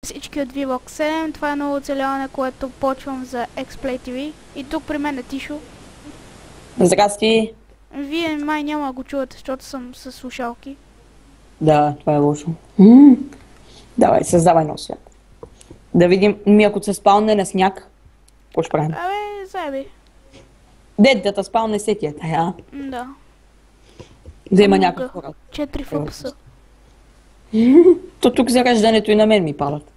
всички от VBlock 7. Това е ново оцеляване, което почвам за Xplay TV. И тук при мен е Тишо. Здрасти. Вие май няма да го чувате, защото съм с слушалки. Да, това е лошо. Давай, създавай нов свят. Да видим, ако се спалне на сняг, какво ще правим? Абе, заеби. Да те спалне сетия тая. Да. Да има някакъв хора. 4 фъпса. То тук за раждането и на мен ми падат.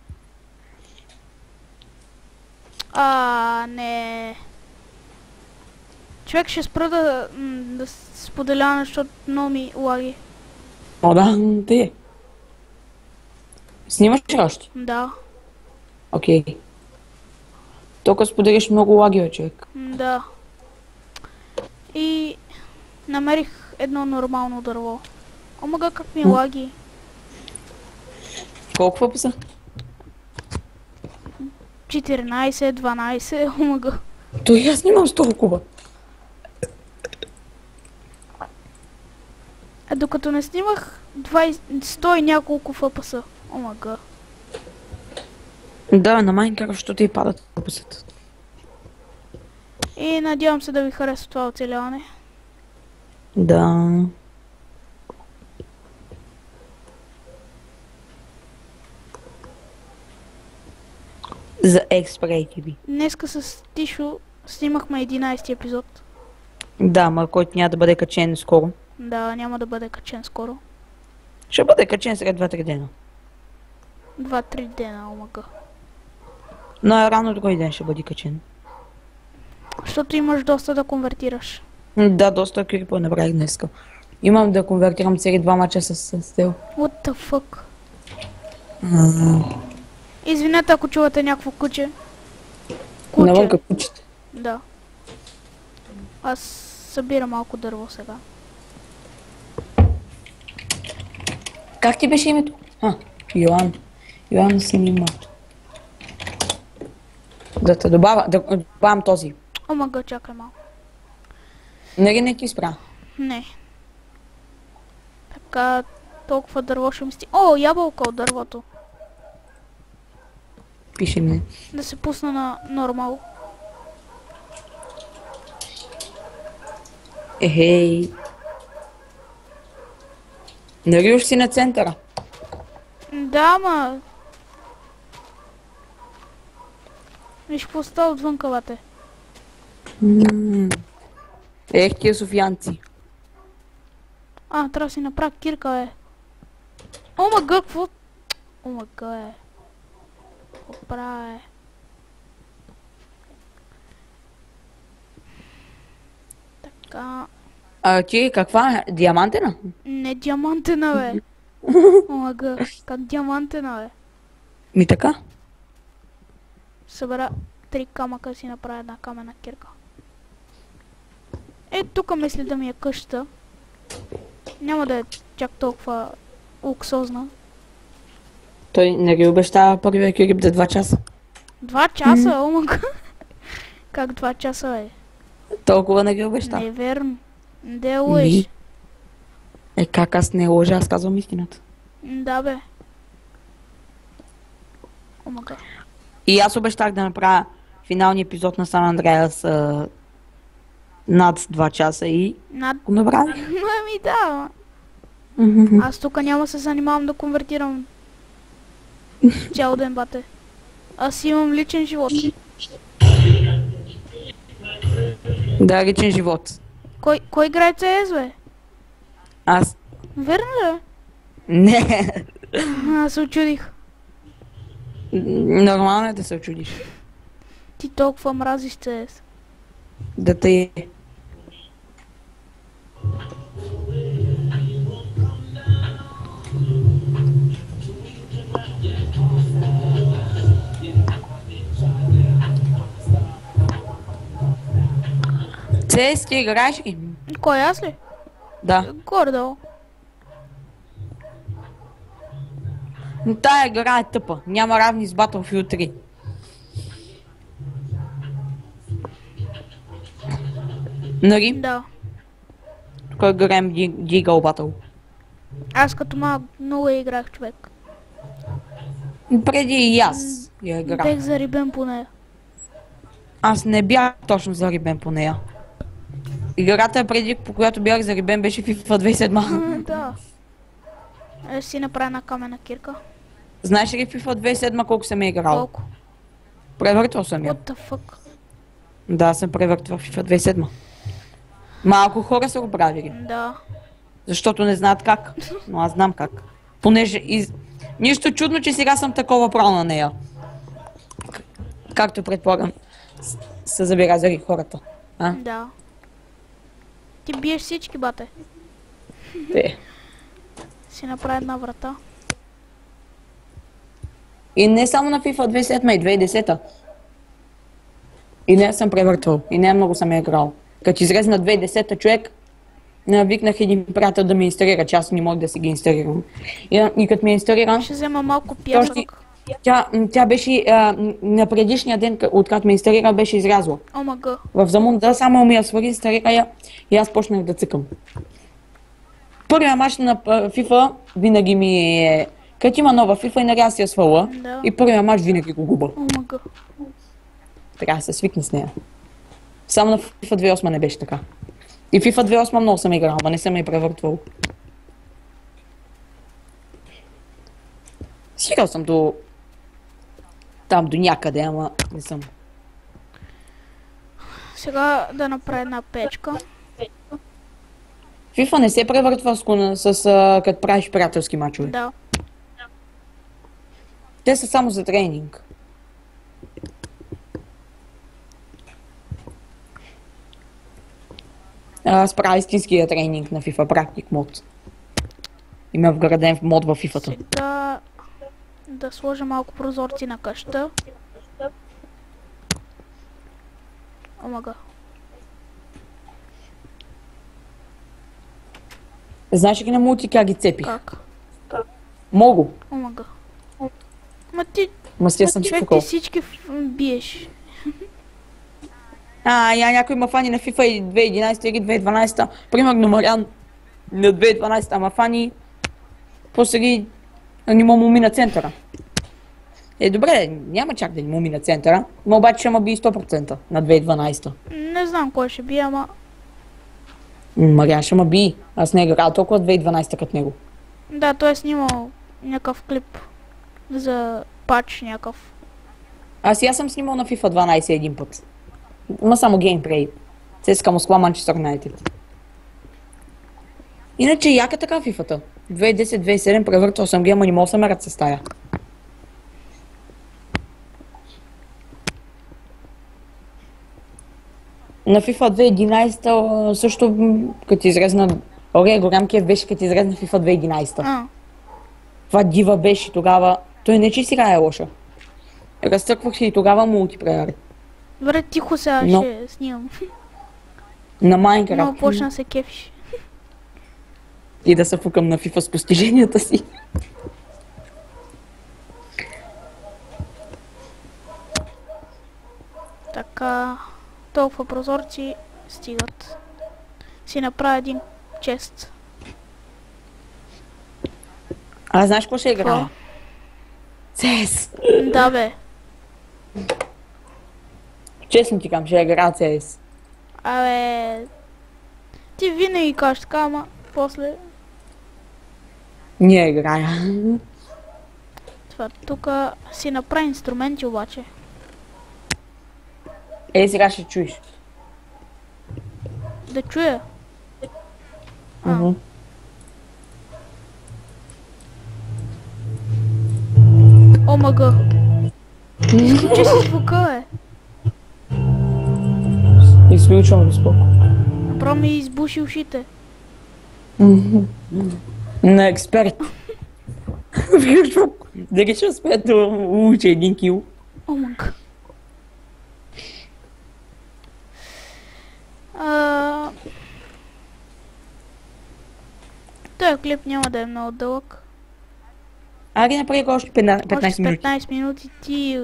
Не. Човек ще спра да споделя, защото много ми лаги. О, да, ти. Снимаш ли още? Да. Окей. Тук споделиш много лаги, бе, човек. Да. И намерих едно нормално дърво. Омага, как ми лаги. Колко пъса? 14, 12, омага. Той аз нямам с толкова. Докато не снимах 100 и няколко фъпаса. Омага. Да, на Майнкрафт, защото ти падат пъсата. И надявам се да ви хареса това оцеляване. Да. За Xplay TV. Днеска с Тишо снимахме 11 епизод. Да, ма който няма да бъде качен скоро. Да, няма да бъде качен скоро. Ще бъде качен след 2-3 дена. 2-3 дена, омага. Но рано другой ден ще бъде качен. Защото имаш доста да конвертираш. Да, доста крипо направих днеска. Имам да конвертирам цели 2 мача с Стел. What the fuck? Извинете, ако чувате някакво куче. Навънка кучета. Да. Аз събирам малко дърво сега. Как ти беше името? Йоан. Йоан снима. Да те добавям този. Омага, чакай малко. Не ти спра. Не. Така, толкова дърво ще ми сти... О, ябълка от дървото. Пише ми. Да се пусна на нормал. Ехей. Нариш си на центъра. Да, ма... Виж какво става отвън калате. Ех, тия софиянци. Трябва да си направя кирка, бе. Омага, какво? Омага, бе. Какво правя, бе? Така... Ти каква? Диамантена? Не диамантена, бе. Омага, как диамантена, бе? Ми така? Събера 3 камъка и си направя една камена кирка. Тук мисля да ми е къща. Няма да е чак толкова луксозна. Той не ги обещава първия кюрип за 2 часа. 2 часа, омага. Как 2 часа, бе? Толкова не ги обещава. Не е верно. Де лъж? Как аз не лъжа, аз казвам истината. Да, бе. Омага. И аз обещах да направя финалния епизод на Сан Андреас над 2 часа и го направих. Ами да. Аз тук няма се занимавам да конвертирам цял ден, бате. Аз имам личен живот. Да, личен живот. Кой играе CS, бе? Аз. Верно ли? Не. Аз се очудих. Нормално е да се очудиш. Ти толкова мразиш CS. Да те е. CS ти играеш ли? Кой, аз ли? Да. Гордо. Но тая игра е тъпа. Няма равни с Battlefield 3. Нали? Да. Кой играем Deagle Battle? Аз като малък много играх, човек. Преди и аз я Бех играх. зарибен по нея. Аз не бях точно зарибен по нея. Играта преди, по която бях зарибен, беше FIFA 2007. Да. Ще си направя една камена кирка. Знаеш ли FIFA 2007 колко съм я играл? Колко? Превъртвал съм я. What the fuck? Да, съм превъртвал FIFA 2007. Малко хора са го правили, Да. защото не знаят как, но аз знам как. Понеже нищо чудно, че сега съм такова право на нея. Както предполагам, са забелязали хората. А? Да. Ти биеш всички, бате. Те. Си направи една врата. И не само на FIFA 2007 и 2010. И не съм превъртвал. И не много съм я играл. Като изрезна 2010 човек, навикнах един приятел да ми инсталира, че аз не мога да си ги инсталирам. И като ми инсталира, Ще взема малко пясък. тя беше на предишния ден, откакто ми инсталира, беше изрязла. Омага. В замунда само ми я свари, инсталира я и аз почнах да цъкам. Първия мач на FIFA винаги ми е... Като има нова FIFA и нали аз си я сваля. Да. И първия мач винаги го губа. Омага. Трябва да се свикне с нея. Само на FIFA 2008 не беше така. И FIFA 2008 много съм играл, ама не съм я превъртвал. Стигал съм до... Там до някъде, ама не съм. Сега да направя една печка. FIFA не се превъртва като правиш приятелски мачове. Да. Те са само за тренинг. Аз правя истинския тренинг на FIFA практик мод. Има вграден мод в FIFA-та. Сега да сложа малко прозорци на къща. Омага. Знаеш ли на мулти как ги цепих? Как? Мого. Омага. Ма ти, Ма си съм човек, чукал. ти всички биеш. Я някой ма фани на FIFA и 2011 или 2012. Примерно Мариан на 2012 ма фани. После ги анима му мина центъра. Добре, няма чак да ни му мина центъра, но обаче ще ма би 100% на 2012. Не знам кой ще бие, ама... Мариан ще ма би. Аз не играл толкова 2012 като него. Да, той е снимал някакъв клип за пач някакъв. Аз съм снимал на FIFA 12 един път. Ма само геймплей. ЦСКА Москва, Манчестър Юнайтед. Иначе яка така FIFA-та. 2010-2007 превъртал съм ги, ама не мога да се мерят с тая. На FIFA 2011 също като изрезна... Голям Киев беше като изрезна FIFA 2011. Това дива беше тогава. Той не че сега е лоша. Разтърквах си и тогава мултиплеер. Добре, тихо сега Но. ще снимам. На Майнкрафт. Но почна да се кефиш. И да се фукам на FIFA с постиженията си. Така, толкова прозорци стигат. Си направя един чест. А знаеш какво ще играя? CS. Да бе. Честно ти кам, ще играя CS. Абе... Ти винаги кажеш така, ама после... Не играя. Това тук си направи инструменти обаче. Сега ще чуеш. Да чуя. Омага. Изключи си звука, бе. Изключвам го споко. Направо ми избуши ушите. На експерт. Дали ще успея да уча един кил? Омага. Този клип няма да е много дълъг. Ари направи го още 15 Още минути. 15 минути ти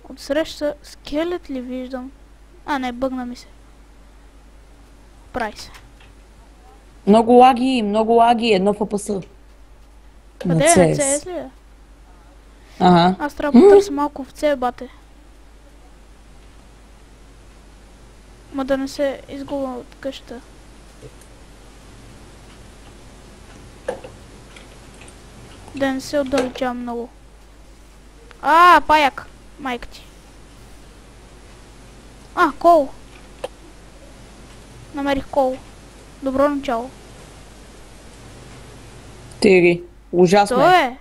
отсреща скелет ли виждам? А, не, бъгна ми се. Прави се. Много лаги, едно FPS. Къде е? На CS ли е? Ага. Аз трябва да потърся малко овце, бате. Ма да не се изгубя от къщата. Да не се отдалечавам много. Паяк! Майка ти. Кол! Намерих кол. Добро начало. Тири. Ужасно То е. е.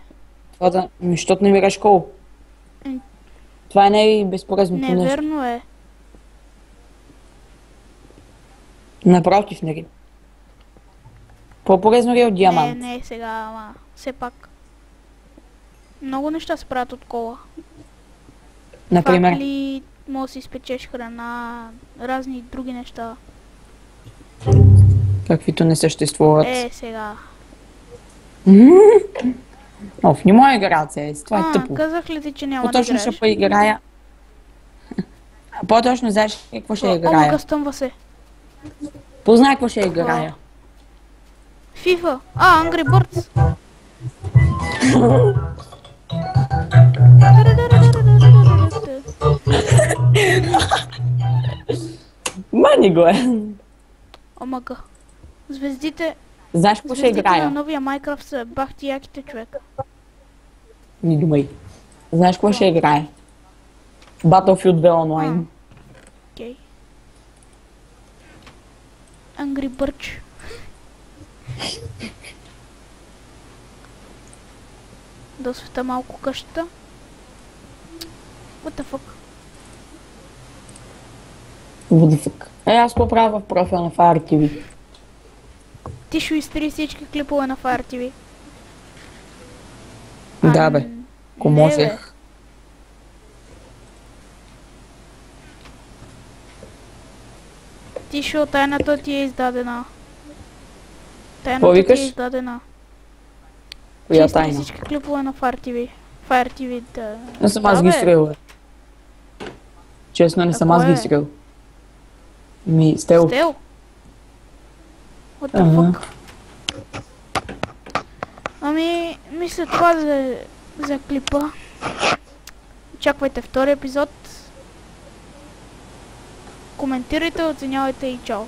Това да... Защото не мираш кол. М. Това не е безполезно нещо. Неверно е. Напротив, нали? По-полезно ли е от диамант? Не, сега, ама все пак. Много неща се правят от кола. Например? Факли, може да си изпечеш храна, разни други неща. Каквито не съществуват. Сега. Не мога да играя CS, това е тъпо. Казах ли ти, че няма да По-точно играеш? ще поиграя. По-точно знаеш какво ще играя. Омага, стъмва се. Познай какво ще играя. FIFA. Angry Birds. Мани го е. Омага. Звездите Знаеш какво ще на играя? новия Майнкрафт са бахти яките, човек. Не думай. Знаеш какво ще играе? Battlefield 2 онлайн. Окей. Angry Birds. Да освета малко къщата. What the fuck? What the fuck? Аз какво правя в профил на Fire TV? Ти ще изтри всички клипове на Fire TV. Да бе, ако не, можех. бе. Ти шо, тайната ти е издадена. Тайната ти викаш? е издадена. Коя Че изтри тайна? всички клипове на Fire TV. Fire TV, да. Не съм аз Да, ги бе. изтрил, бе. Честно, не съм Какво аз ги е? изтрил. Стел. Стел? What the Ага. fuck? Ами, мисля това за клипа. Очаквайте втори епизод. Коментирайте, оценявайте и чао.